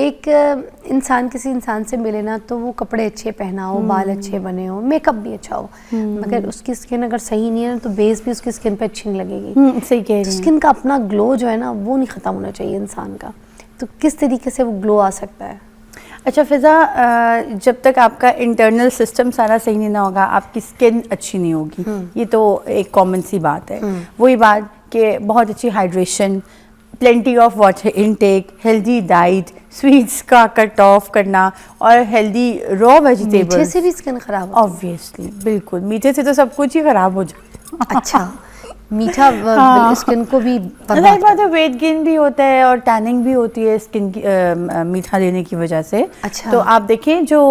ایک انسان کسی انسان سے ملے نا تو وہ کپڑے اچھے پہنا ہو, بال اچھے بنے ہو, میک اپ بھی اچھا ہو, مگر اس کی اسکن اگر صحیح نہیں ہے نا تو بیس بھی اس کی اسکن پہ اچھی نہیں لگے گی. صحیح کہہ رہی ہیں. اسکن کا اپنا گلو جو ہے نا وہ نہیں ختم ہونا چاہیے انسان کا. تو کس طریقے سے وہ گلو آ سکتا ہے؟ اچھا فضا, جب تک آپ کا انٹرنل سسٹم سارا صحیح نہیں نہ ہوگا آپ کی اسکن اچھی نہیں ہوگی. یہ تو ایک کامن سی بات ہے. وہی بات کہ بہت اچھی hydration, plenty of water intake, healthy diet, sweets کا کٹ آف کرنا اور ہیلدی را ویجیٹیبل. میٹھے سے بھی اسکن خراب ہوتی ہے؟ آبویسلی, بالکل, میٹھے سے تو سب کچھ ہی خراب ہو جاتا. اچھا, میٹھا اسکن کو بھی برباد کرتا ہے. ویٹ گین بھی ہوتا ہے اور ٹیننگ بھی ہوتی ہے اسکن کی میٹھا لینے کی وجہ سے. تو آپ دیکھیں جو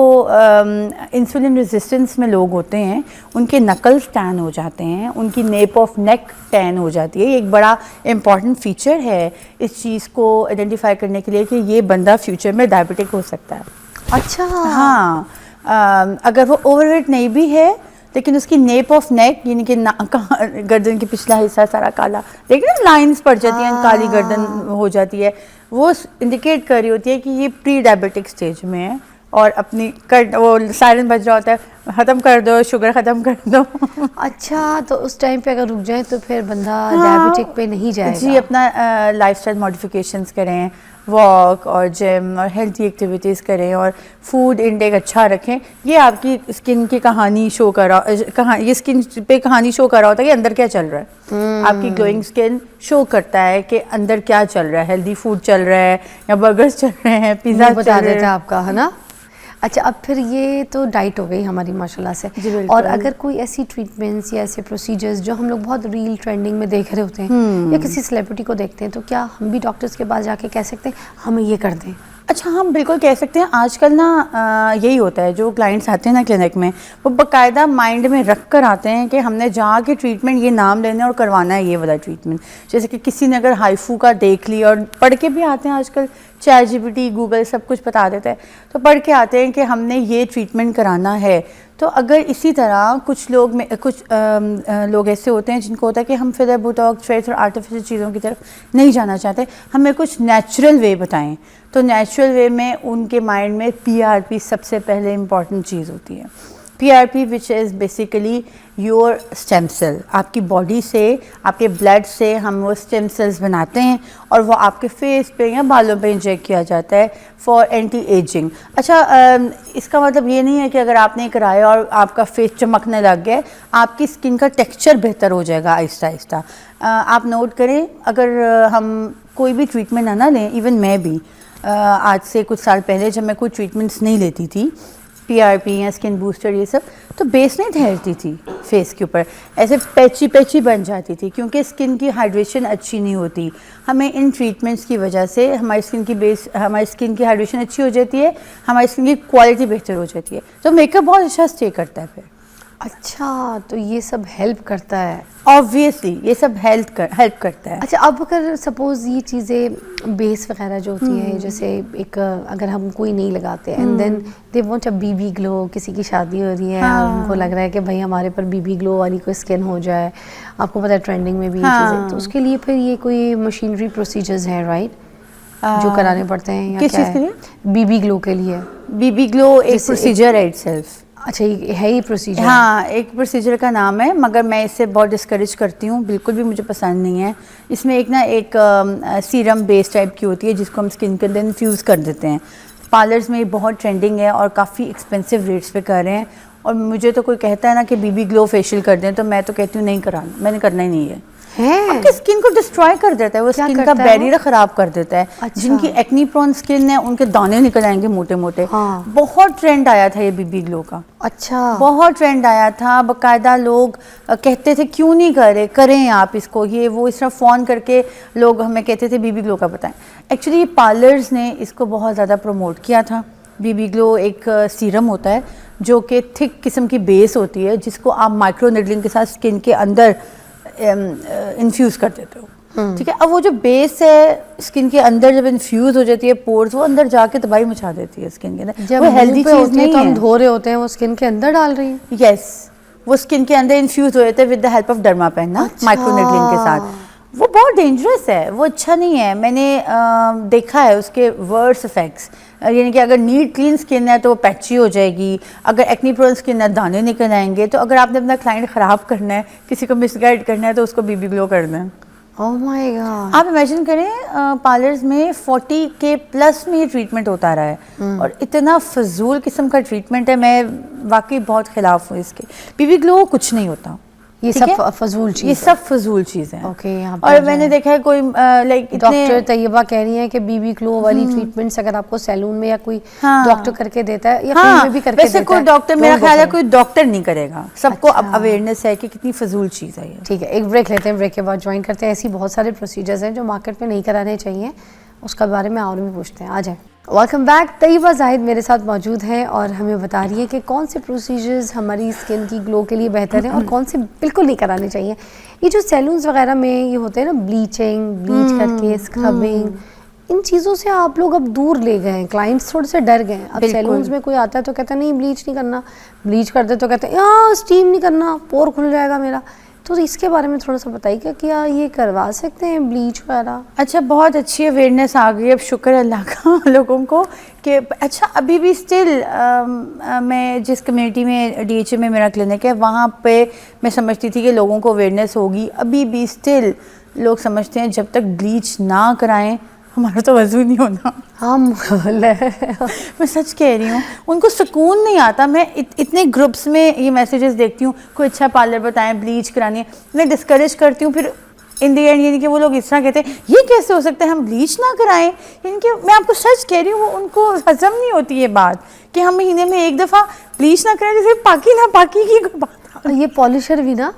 انسولین ریزسٹنس میں لوگ ہوتے ہیں ان کے نکلز ٹین ہو جاتے ہیں, ان کی نیپ آف نیک ٹین ہو جاتی ہے. یہ ایک بڑا امپورٹنٹ فیچر ہے اس چیز کو آئیڈینٹیفائی کرنے کے لیے کہ یہ بندہ فیوچر میں ڈائبٹک ہو سکتا ہے. اچھا, ہاں, اگر وہ اوور ویٹ نہیں بھی ہے لیکن اس کی نیپ آف نیک یعنی کہ گردن کی پچھلا حصہ سارا کالا, لیکن لائنز پڑ جاتی ہیں, کالی گردن ہو جاتی ہے, وہ انڈیکیٹ کر رہی ہوتی ہے کہ یہ پری ڈائبٹک سٹیج میں ہے اور اپنی وہ سائرن بج رہا ہوتا ہے ختم کر دو, شوگر ختم کر دو. اچھا, تو اس ٹائم پہ اگر رک جائیں تو پھر بندہ ڈائبٹک پہ نہیں جائے گا. جی, اپنا لائف اسٹائل ماڈیفیکیشنس کریں, واک اور جم اور ہیلتھی ایکٹیویٹیز کریں اور فوڈ انٹیک اچھا رکھیں. یہ آپ کی اسکن کی کہانی شو کر رہا, یہ اسکن پہ کہانی شو کر رہا ہوتا ہے کہ اندر کیا چل رہا ہے. آپ کی گلوئنگ اسکن شو کرتا ہے کہ اندر کیا چل رہا ہے, ہیلدی فوڈ چل رہا ہے یا برگرز چل رہے ہیں, پیزا بتا دیتا ہے آپ کا, ہے نا. اچھا, اب پھر یہ تو ڈائٹ ہو گئی ہماری ماشاءاللہ سے. اور اگر کوئی ایسی ٹریٹمنٹس یا ایسے پروسیجرز جو ہم لوگ بہت ریل ٹرینڈنگ میں دیکھ رہے ہوتے ہیں یا کسی سیلیبریٹی کو دیکھتے ہیں, تو کیا ہم بھی ڈاکٹرز کے پاس جا کے کہہ سکتے ہیں ہمیں یہ کر دیں؟ اچھا, ہم بالکل کہہ سکتے ہیں. آج کل نا یہی ہوتا ہے, جو کلائنٹس آتے ہیں نا کلینک میں وہ باقاعدہ مائنڈ میں رکھ کر آتے ہیں کہ ہم نے جا کے ٹریٹمنٹ یہ نام لینا اور کروانا ہے یہ والا ٹریٹمنٹ. جیسے کہ کسی نے اگر ہائفو کا دیکھ لی, اور پڑھ کے بھی آتے ہیں, آج کل chat G P T Google سب کچھ بتا دیتا ہے, تو پڑھ کے آتے ہیں کہ ہم نے یہ ٹریٹمنٹ کرانا ہے. تو اگر اسی طرح کچھ لوگ ایسے ہوتے ہیں جن کو ہوتا ہے کہ ہم فلر بوٹاکس فیس اور آرٹیفیشل چیزوں کی طرف نہیں جانا چاہتے, ہمیں کچھ نیچرل وے بتائیں. تو نیچرل وے میں ان کے مائنڈ میں پی آر پی سب سے پہلے امپورٹنٹ چیز ہوتی ہے. P R P which is basically your stem cell. آپ کی باڈی سے, آپ کے بلڈ سے ہم وہ اسٹیم سیلز بناتے ہیں اور وہ آپ کے فیس پہ یا بالوں پہ انجیکٹ کیا جاتا ہے فار اینٹی ایجنگ. اچھا, اس کا مطلب یہ نہیں ہے کہ اگر آپ نے کرایا اور آپ کا فیس چمکنے لگ گیا, آپ کی اسکن کا ٹیکسچر بہتر ہو جائے گا آہستہ آہستہ. آپ نوٹ کریں, اگر ہم کوئی بھی ٹریٹمنٹ نہ لیں, ایون میں بھی آج سے کچھ سال پہلے جب میں کوئی ٹریٹمنٹس نہیں لیتی تھی, پی آر پی یا اسکن بوسٹر یہ سب, تو بیس نہیں ٹھہرتی تھی فیس کے اوپر, ایسے پیچی بن جاتی تھی کیونکہ اسکن کی ہائیڈریشن اچھی نہیں ہوتی. ہمیں ان ٹریٹمنٹس کی وجہ سے ہماری اسکن کی ہائیڈریشن اچھی ہو جاتی ہے, ہماری اسکن کی کوالٹی بہتر ہو جاتی ہے, تو میک اپ بہت اچھا اسٹے کرتا ہے پھر. اچھا, تو یہ سب ہیلپ کرتا ہے. آبویسلی یہ سب ہیلپ کرتا ہے. اچھا, اب اگر سپوز یہ چیزیں بیس وغیرہ جو ہوتی ہیں, جیسے ایک اگر ہم کوئی نہیں لگاتے and then they want a baby glow, کسی کی شادی ہو رہی ہے, ان کو لگ رہا ہے کہ بھائی ہمارے پر بی بی گلو والی کوئی اسکن ہو جائے, آپ کو پتہ ہے ٹرینڈنگ میں بھی یہ چیزیں, تو اس کے لیے پھر یہ کوئی مشینری پروسیجرز ہیں رائٹ جو کرانے پڑتے ہیں یا کس چیز کے لیے؟ بی بی گلو کے لیے. بی بی گلو ایک پروسیجر ہے اٹ سیلف. اچھا, ہے یہ پروسیجر؟ ہاں, ایک پروسیجر کا نام ہے, مگر میں اسے بہت ڈسکریج کرتی ہوں, بالکل بھی مجھے پسند نہیں ہے. اس میں ایک سیرم بیس ٹائپ کی ہوتی ہے جس کو ہم اسکن کے اندر انفیوز کر دیتے ہیں. پارلرز میں یہ بہت ٹرینڈنگ ہے اور کافی ایکسپینسو ریٹس پہ کر رہے ہیں, اور مجھے تو کوئی کہتا ہے نا کہ بی بی گلو فیشیل کر دیں, تو میں تو کہتی ہوں نہیں کرانا, میں نے کرنا ہی نہیں ہے. آپ کی اسکن کو ڈسٹروائے کر دیتا ہے, وہ اسکن کا بیریئر خراب کر دیتا ہے. جن کی ایکنی پرون اسکن ہے ان کے دانے نکل آئیں گے موٹے موٹے. بہت ٹرینڈ آیا تھا یہ بی بی گلو کا. اچھا, بہت ٹرینڈ آیا تھا, باقاعدہ لوگ کہتے تھے کیوں نہیں کریں آپ اس کو, یہ وہ اس طرح فون کر کے لوگ ہمیں کہتے تھے بی بی گلو کا بتائیں. ایکچولی یہ پارلرز نے اس کو بہت زیادہ پروموٹ کیا تھا. بی بی گلو ایک سیرم ہوتا ہے جو کہ تھک قسم کی بیس ہوتی ہے, جس کو آپ مائکرو نیڈلنگ کے ساتھ اسکن کے اندر انفیوز کر دیتے ہو. ٹھیک ہے, اب وہ جو بیس ہے اسکن کے اندر جب انفیوز ہو جاتی ہے پورز, وہ اندر جا کے تباہی مچا دیتی ہے اسکن کے اندر. جب وہ ہیلدی چیز نہیں ہے, ہم دھو رہے ہوتے ہیں وہ اسکن کے اندر ڈال رہی ہیں. یس, وہ اسکن کے اندر انفیوز ہو جاتے ہیں with the help of derma pen نا, مائکرو نیڈلنگ کے ساتھ. وہ بہت ڈینجرس ہے, وہ اچھا نہیں ہے. میں نے دیکھا ہے اس کے ورس افیکٹس, یعنی کہ اگر نیٹ کلین اسکن ہے تو وہ پیچی ہو جائے گی, اگر ایکنی پرون اسکن ہے دانے نکل آئیں گے. تو اگر آپ نے اپنا کلائنٹ خراب کرنا ہے, کسی کو مس گائڈ کرنا ہے, تو اس کو بی بی گلو کرنا ہے. Oh my God. آپ امیجن کریں پارلرز میں 40K پلس میں یہ ٹریٹمنٹ ہوتا رہا ہے, اور اتنا فضول قسم کا ٹریٹمنٹ ہے. میں واقعی بہت خلاف ہوں اس کے. بی بی گلو کچھ نہیں ہوتا, یہ ٹھیک سب ہے؟ فضول چیز یہ سب فضول چیزیں. اوکے, یہاں اور میں نے دیکھا ہے کوئی لائک ڈاکٹر طیبہ کہہ رہی ہیں کہ بی بی گلو والی ٹریٹمنٹس اگر آپ کو سیلون میں یا کوئی ڈاکٹر کر کے دیتا ہے یا کہیں میں بھی کر کے دیتا ہے, ویسے کوئی ڈاکٹر میرا خیال ہے کوئی ڈاکٹر نہیں کرے گا. سب کو اب اویئرنیس ہے کہ کتنی فضول چیز ہے یہ. ٹھیک ہے, ایک بریک لیتے ہیں, بریک کے بعد جوائن کرتے ہیں. ایسی بہت سارے پروسیجرز ہیں جو مارکیٹ میں نہیں کرانے چاہیے, اس کے بارے میں اور بھی پوچھتے ہیں. آ جائیں. Welcome back. طیبہ زاہد میرے ساتھ موجود ہیں اور ہمیں بتا رہی ہے کہ کون سے پروسیجرز ہماری اسکن کی گلو کے لیے بہتر ہیں اور کون سے بالکل نہیں کرانے چاہیے. یہ جو سیلونز وغیرہ میں یہ ہوتے ہیں نا, بلیچ کر کے اسکربنگ, ان چیزوں سے آپ لوگ اب دور لے گئے ہیں, کلائنٹس تھوڑے سے ڈر گئے ہیں. اب سیلونز میں کوئی آتا ہے تو کہتا ہے نہیں بلیچ نہیں کرنا, بلیچ کر دے تو کہتے ہیں یہاں اسٹیم نہیں کرنا, پور کھل جائے گا میرا. تو اس کے بارے میں تھوڑا سا بتائیے کہ کیا یہ کروا سکتے ہیں بلیچ وغیرہ؟ اچھا, بہت اچھی اویئرنیس آ گئی اب, شکر اللہ کا لوگوں کو کہ اچھا ابھی بھی اسٹل میں جس کمیونٹی میں DHA میں میرا کلینک ہے وہاں پہ میں سمجھتی تھی کہ لوگوں کو اویئرنیس ہوگی. ابھی بھی اسٹل لوگ سمجھتے ہیں جب تک بلیچ نہ کرائیں ہمارا تو وضو نہیں ہونا. میں سچ کہہ رہی ہوں, ان کو سکون نہیں آتا. میں اتنے گروپس میں یہ میسیجز دیکھتی ہوں, کوئی اچھا پارلر بتائیں, بلیچ کرانی ہے. میں ڈسکریج کرتی ہوں, پھر ان دی اینڈ یعنی کہ وہ لوگ اس طرح کہتے ہیں یہ کیسے ہو سکتا ہے ہم بلیچ نہ کرائیں. یعنی کہ میں آپ کو سچ کہہ رہی ہوں, وہ ان کو ہضم نہیں ہوتی یہ بات کہ ہم مہینے میں ایک دفعہ بلیچ نہ کریں, جیسے پاکی نہ پاکی کی کوئی بات. یہ پالشر بھی نا,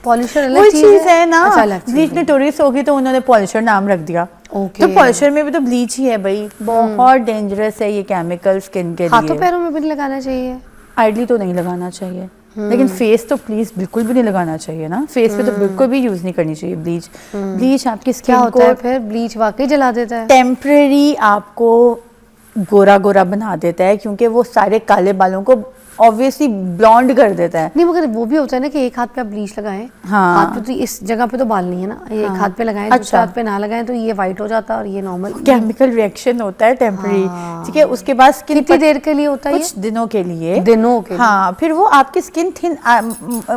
پالشر الگ وہی چیز ہے نا. بلیچ میں نوٹوریس ہوگی تو انہوں نے پالشر نام رکھ دیا. تو پالشر میں بھی تو بلیچ ہی ہے بھائی. بہت ڈینجرس ہے یہ کیمیکل اسکن کے لیے. ہاتھوں پیروں میں بھی نہیں لگانا چاہیے. آئیڈلی تو نہیں لگانا چاہیے, لیکن فیس تو پلیز بالکل بھی نہیں لگانا چاہیے نا. فیس پہ تو بالکل بھی یوز نہیں کرنی چاہیے بلیچ. بلیچ آپ کی اسکن کو پھر بلیچ واقعی جلا دیتا ہے, ٹیمپریری آپ کو گورا گورا بنا دیتا ہے, کیونکہ وہ سارے کالے بالوں کو obviously بلانڈ کر دیتا ہے. نہیں مگر وہ بھی ہوتا ہے نا کہ ایک ہاتھ پہ آپ بلیچ لگائیں, ہاتھ پہ تو اس جگہ پہ تو بال نہیں ہے نا, ایک ہاتھ پہ لگائیں, دوسرے ہاتھ پہ نہ لگائیں تو یہ وائٹ ہو جاتا ہے اور یہ نارمل کیمیکل ریئیکشن ہوتا ہے ٹیمپریری. ٹھیک ہے, اس کے بعد اسکن کتنی دیر کے لیے ہوتا ہے؟ کچھ دنوں کے لیے. ہاں, پھر وہ آپ کی اسکن تھن,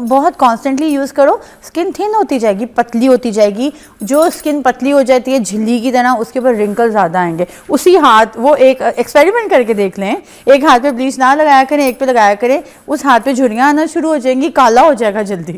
بہت کانسٹنٹلی یوز کرو, اسکن تھن ہوتی جائے گی, پتلی ہوتی جائے گی. جو اسکن پتلی ہو جاتی ہے جھلی کی طرح, اس کے اوپر رنکل زیادہ آئیں گے. اسی ہاتھ, وہ ایک ایکسپیریمنٹ کر کے دیکھ لیں, ایک ہاتھ پہ بلیچ نہ لگایا کریں, ایک پہ لگایا کریں, اس ہاتھ پہ جھریاں آنا شروع ہو جائیں گی, کالا ہو جائے گا جلدی.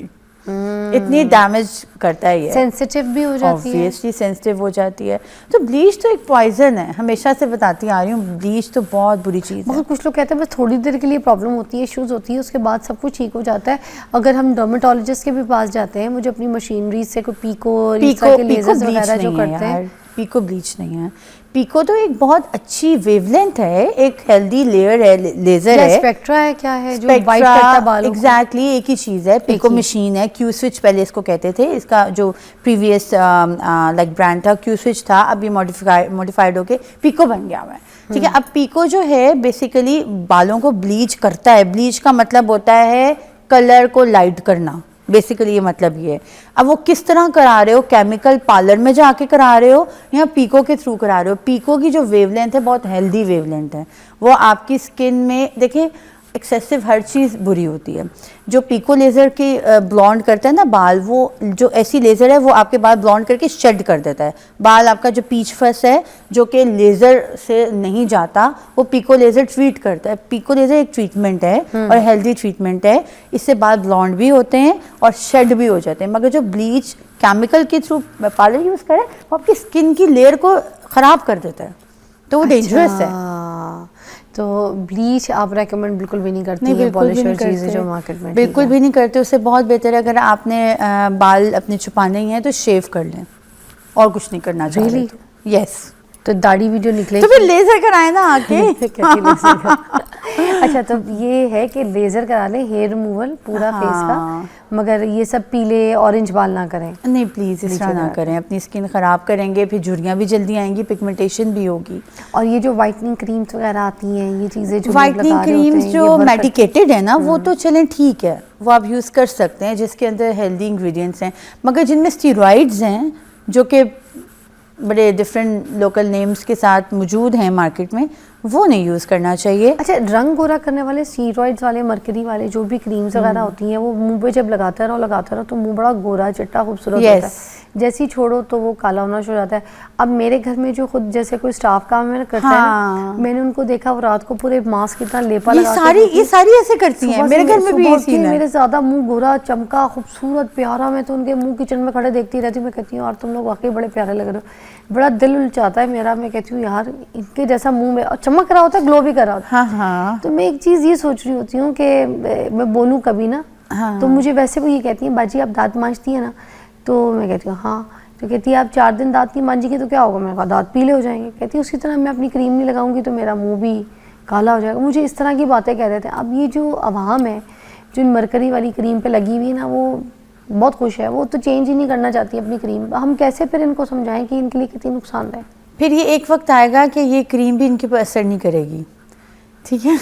اتنی ڈیمیج کرتا ہے یہ, سینسیٹیو بھی ہو جاتی ہے, obviously سینسیٹیو ہو جاتی ہے. تو بلیچ تو ایک پوائزن ہے, ہمیشہ سے بتاتی آ رہی ہوں, بلیچ تو بہت بری چیز ہے. مگر کچھ لوگ کہتے ہیں بس تھوڑی دیر کے لیے پرابلم ہوتی ہے, ایشوز ہوتی ہے, اس کے بعد سب کچھ ٹھیک ہو جاتا ہے. اگر ہم ڈرمیٹولوجسٹ کے بھی پاس جاتے ہیں, مجھے اپنی مشینری سے کوئی پیکو کے لیزرز وغیرہ جو کرتے ہیں, پیکو بلیچ نہیں ہے. پیکو تو ایک بہت اچھی ویو لینتھ ہے, ایک ہیلدی لیئر ہے, لیزر ہے. اسپیکٹرا ہے کیا ہے جو وائٹ کرتا ہے بالوں کو؟ ایگزیکٹلی ایک ہی چیز ہے. پیکو مشین ہے, کیو سوئچ پہلے اس کو کہتے تھے, اس کا جو پریویس لائک برانڈ تھا کیو سوئچ تھا, اب یہ ماڈیفائڈ ہو کے پیکو بن گیا ہوا ہے. ٹھیک ہے, اب پیکو جو ہے بیسیکلی بالوں کو بلیچ کرتا ہے. بلیچ کا مطلب ہوتا ہے کلر کو لائٹ کرنا, بیسیکلی یہ مطلب یہ ہے. اب وہ کس طرح کرا رہے ہو, کیمیکل پارلر میں جا کے کرا رہے ہو یا پیکو کے تھرو کرا رہے ہو. پیکو کی جو ویو لینتھ ہے بہت ہیلدی ویو لینتھ ہے. وہ آپ کی اسکن میں دیکھیں ایکسیسو ہر چیز بری ہوتی ہے. جو پیکو لیزر کی بلانڈ کرتا ہے نا بال, وہ جو ایسی لیزر ہے وہ آپ کے بال بلانڈ کر کے شیڈ کر دیتا ہے. بال آپ کا جو پیچ فس ہے جو کہ لیزر سے نہیں جاتا, وہ پیکو لیزر ٹریٹ کرتا ہے. پیکو لیزر ایک ٹریٹمنٹ ہے اور ہیلدی ٹریٹمنٹ ہے, اس سے بال بلانڈ بھی ہوتے ہیں اور شیڈ بھی ہو جاتے ہیں. مگر جو بلیچ کیمیکل کے تھرو پارلر یوز کرے وہ آپ کی اسکن کی لیئر کو خراب کر دیتا ہے, تو وہ ڈینجرس ہے. تو بلیچ آپ ریکمینڈ بالکل بھی نہیں کرتی ہیں, پالشر چیزیں جو مارکیٹ میں بالکل بھی نہیں کرتے. اس سے بہت بہتر ہے اگر آپ نے بال اپنے چھپانے ہی ہیں تو شیو کر لیں, اور کچھ نہیں کرنا چاہیے. یس, تو داڑھی ویڈیو نکلے تو پھر لیزر کرائیں نا آ کے. اچھا, تو یہ ہے کہ لیزر کرا لیں, ہیئر ریموول پورا فیس کا, مگر یہ سب پیلے اورنج بال نہ کریں. نہیں پلیز اس طرح نہ کریں, اپنی اسکن خراب کریں گے, پھر جھریاں بھی جلدی آئیں گی, پگمنٹیشن بھی ہوگی. اور یہ جو وائٹننگ کریمز وغیرہ آتی ہیں, یہ چیزیں جو وائٹننگ کریمز جو میڈیکیٹڈ ہے نا, وہ تو چلیں ٹھیک ہے, وہ آپ یوز کر سکتے ہیں جس کے اندر ہیلدی انگریڈینٹس ہیں. مگر جن میں اسٹیرائڈز ہیں جو کہ بڑے ڈفرینٹ لوکل نیمز کے ساتھ موجود ہیں مارکیٹ میں, وہ نہیں یوز کرنا چاہیے. اچھا, رنگ گورا کرنے والے اسٹیرائڈز والے, مرکری والے جو بھی کریمز وغیرہ ہوتی ہیں, وہ منہ پہ جب لگاتے رہو تو منہ بڑا گورا چٹا خوبصورت ہوتا ہے, جیسے ہی چھوڑو تو وہ کالا ہونا شروع ہو جاتا ہے. اب میرے گھر میں جو خود جیسے کوئی اسٹاف کام میں کرتا ہے نا, میں نے ان کو دیکھا وہ رات کو پورے ماسک کی طرح لیپا لگا, یہ ساری ایسے کرتی ہیں. میرے گھر میں بھی ایسی ہے, میرے زیادہ منہ گورا چمکا خوبصورت پیارا, میں تو ان کے منہ کچن میں کھڑے دیکھتی رہتی ہوں, میں کہتی ہوں یار تم لوگ واقعی بڑے پیارے لگ رہے ہو, بڑا دل الچاتا ہے میرا. میں کہتی ہوں یار ان کے جیسا منہ میں چمک رہا ہوتا ہے, گلو بھی کر رہا ہوتا ہے. تو میں ایک چیز یہ سوچ رہی ہوتی ہوں کہ میں بولوں کبھی نا, تو مجھے ویسے وہ یہ کہتی ہیں باجی آپ دانت مانجتی ہیں نا, تو میں کہتی ہوں ہاں. تو کہتی ہے آپ 4 دن دانت نہیں مانجی گی تو کیا ہوگا؟ میں نے کہا دانت پیلے ہو جائیں گے. کہتی ہے اسی طرح میں اپنی کریم نہیں لگاؤں گی تو میرا منہ بھی کالا ہو جائے گا. مجھے اس طرح کی باتیں کہہ دیتے ہیں. اب یہ جو عوام ہے جو ان مرکری والی کریم پہ لگی ہوئی ہے نا, وہ بہت خوش ہے, وہ تو چینج ہی نہیں کرنا چاہتی اپنی کریم. ہم کیسے پھر ان کو سمجھائیں کہ ان کے لیے کتنی نقصان دہ ہے؟ پھر یہ ایک وقت آئے گا کہ یہ کریم بھی ان کے اوپر اثر نہیں کرے گی, ٹھیک ہے.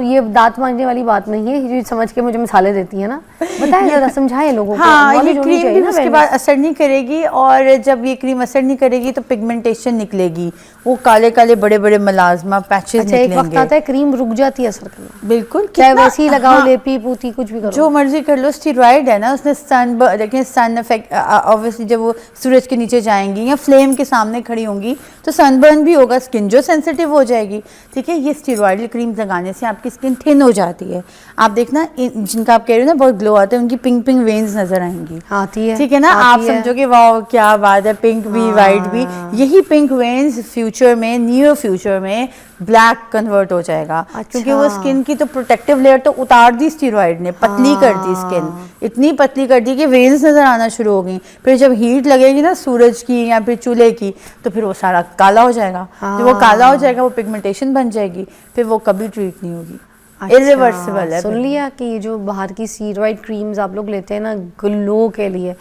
یہ دانت مانجنے والی بات نہیں ہے, یہ سمجھ کے مجھے مثالیں دیتی ہیں نا, بتائیں ذرا سمجھائیں لوگوں کو. یہ کریم بھی اس کے بعد اثر نہیں کرے گی, اور جب یہ کریم اثر نہیں کرے گی تو پگمنٹیشن نکلے گی, وہ کالے کالے بڑے بڑے ملازمہ پیچز نکلیں گے. ایک وقت آتا ہے کریم رک جاتی ہے اثر کرنا, بالکل, چاہے ویسی ہی لگاؤ, لیپی پوتی کچھ بھی کرو, جو مرضی کر لو. اسٹیرائڈ ہے نا, اس نے دیکھیں سن افیکٹ, obviously جب وہ سورج کے نیچے جائیں گی یا فلیم کے سامنے کھڑی ہوں گی تو سن برن بھی ہوگا, اسکن جو سینسیٹیو ہو جائے گی, ٹھیک ہے. یہ اسٹیرائڈ کریم لگانے سے آپ کی اسکن تھن ہو جاتی ہے. آپ دیکھنا جن کا آپ کہہ رہے ہو نا بہت گلو آتا ہے, ان کی پنک پنک وینز نظر آئیں گی, آتی ہے, ٹھیک ہے نا. آپ سمجھو کہ واو کیا بات ہے, پنک بھی وائٹ بھی. یہی پنک وینز فیوچر میں, نیئر فیوچر میں بلیک کنورٹ ہو جائے گا, کیونکہ وہ اسکن کی تو پروٹیکٹیو لیئر تو اتار دی اسٹیرائڈ نے, پتلی کر دی اسکن, اتنی پتلی کر دی کہ وینز نظر آنا شروع ہو گئی. پھر جب ہیٹ لگے گی نا سورج کی یا پھر چولہے کی, تو پھر وہ سارا کالا ہو جائے گا. جب وہ کالا ہو جائے گا وہ پگمنٹیشن بن جائے گی, پھر وہ کبھی ٹریٹ نہیں ہوگی. irreversible ہے. سن لیا کہ یہ جو باہر کی اسٹیرائڈ کریمز آپ لوگ لیتے ہیں نا گلو کے لیے,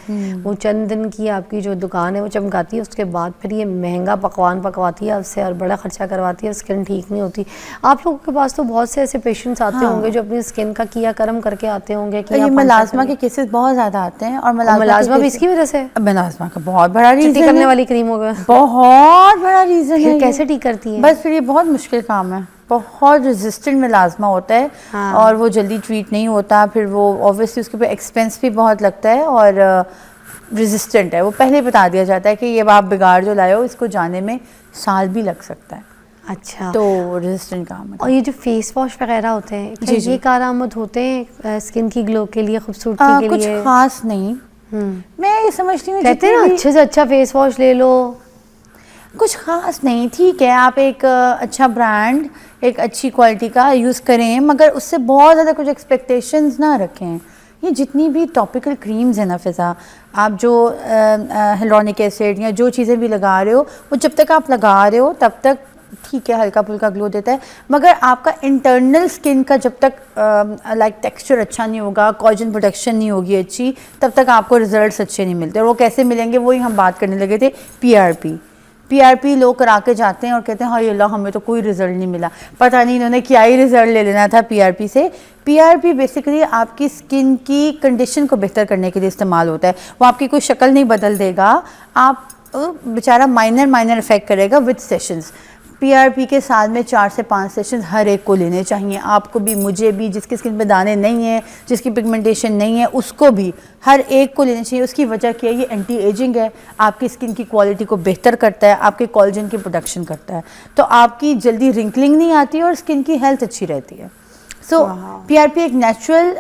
وہ چند دن کی آپ کی جو دکان ہے وہ چمکاتی ہے, اس کے بعد پھر یہ مہنگا پکوان پکواتی ہے آپ سے اور بڑا خرچہ کرواتی ہے, اسکن ٹھیک نہیں ہوتی. آپ لوگوں کے پاس تو بہت سے ایسے پیشنٹس آتے ہوں گے جو اپنی اسکن کا کیا کرم کر کے آتے ہوں گے. یہ ملازمہ کے کیسز بہت زیادہ آتے ہیں, اور ملازمہ بھی اس کی وجہ سے, ملازمہ کا بہت بڑا ریزن ہے, کرنے والی کریم ہوگا بہت بڑا ریزن ہے. کیسے ٹھیک کرتی ہیں؟ بس پھر یہ بہت مشکل کام ہے, بہت ریزسٹنٹ ملازمہ ہوتا ہے, اور وہ جلدی ٹریٹ نہیں ہوتا. پھر وہ اوبویسلی اس کے اوپر ایکسپینس بھی بہت لگتا ہے, اور ریزسٹنٹ ہے. وہ پہلے بتا دیا جاتا ہے کہ یہ آپ بگاڑ جو لائے ہو اس کو جانے میں سال بھی لگ سکتا ہے. اچھا, تو ریزسٹنٹ کام ہے. اور یہ جو فیس واش وغیرہ ہوتے ہیں, یہ کارآمد ہوتے ہیں اسکن کی گلو کے لیے, خوبصورتی کے لیے؟ کچھ خاص نہیں, میں یہ سمجھتی ہوں کہتے ہیں اچھے سے اچھا فیس واش لے لو, کچھ خاص نہیں. ٹھیک ہے آپ ایک اچھا برانڈ, ایک اچھی کوالٹی کا یوز کریں, مگر اس سے بہت زیادہ کچھ ایکسپیکٹیشنز نہ رکھیں. یہ جتنی بھی ٹاپیکل کریمز ہیں نا فضا, آپ جو ہیلورونک ایسڈ یا جو چیزیں بھی لگا رہے ہو, وہ جب تک آپ لگا رہے ہو تب تک ٹھیک ہے, ہلکا پھلکا گلو دیتا ہے, مگر آپ کا انٹرنل سکن کا جب تک لائک ٹیکسچر اچھا نہیں ہوگا, کولاجن پروڈکشن نہیں ہوگی اچھی, تب تک آپ کو ریزلٹس اچھے نہیں ملتے. اور وہ کیسے ملیں گے, وہی ہم بات کرنے لگے تھے, پی آر پی لوگ کرا کے جاتے ہیں اور کہتے ہیں ہائے اللہ ہمیں تو کوئی رزلٹ نہیں ملا. پتہ نہیں انہوں نے کیا ہی رزلٹ لے لینا تھا پی آر پی سے. پی آر پی بیسیکلی آپ کی سکن کی کنڈیشن کو بہتر کرنے کے لیے استعمال ہوتا ہے. وہ آپ کی کوئی شکل نہیں بدل دے گا, آپ بیچارہ مائنر افیکٹ کرے گا with sessions. P R P کے سال میں 4 سے 5 سیشنز ہر ایک کو لینے چاہیے, آپ کو بھی, مجھے بھی, جس کی سکن پہ دانے نہیں ہیں, جس کی پگمنٹیشن نہیں ہے, اس کو بھی, ہر ایک کو لینے چاہیے. اس کی وجہ کیا ہے, یہ اینٹی ایجنگ ہے, آپ کی سکن کی کوالٹی کو بہتر کرتا ہے, آپ کے کولاجن کی پروڈکشن کرتا ہے, تو آپ کی جلدی رنکلنگ نہیں آتی اور سکن کی ہیلتھ اچھی رہتی ہے. سو پی آر پی ایک نیچرل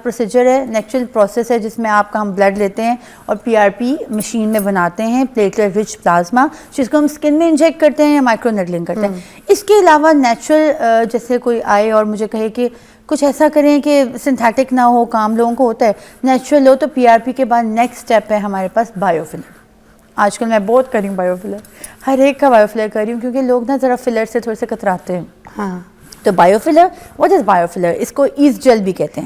پروسیجر ہے, نیچرل پروسیس ہے, جس میں آپ کا ہم بلڈ لیتے ہیں اور پی آر پی مشین میں بناتے ہیں, پلیٹلیٹ رچ پلازما, جس کو ہم اسکن میں انجیکٹ کرتے ہیں یا مائکرو نیڈلنگ کرتے ہیں. اس کے علاوہ نیچرل جیسے کوئی آئے اور مجھے کہے کہ کچھ ایسا کریں کہ سنتھیٹک نہ ہو, کام لوگوں کو ہوتا ہے, نیچرل ہو, تو پی آر پی کے بعد نیکسٹ اسٹیپ ہے ہمارے پاس بایو فلر. آج کل میں بہت کر رہی ہوں بایو فلر, ہر ایک کا بایو فلر کر رہی ہوں, کیونکہ لوگ نا ذرا فلر سے تھوڑے سے کتراتے ہیں. تو bio filler, what is bio filler, اس کو ایز جیل بھی کہتے ہیں.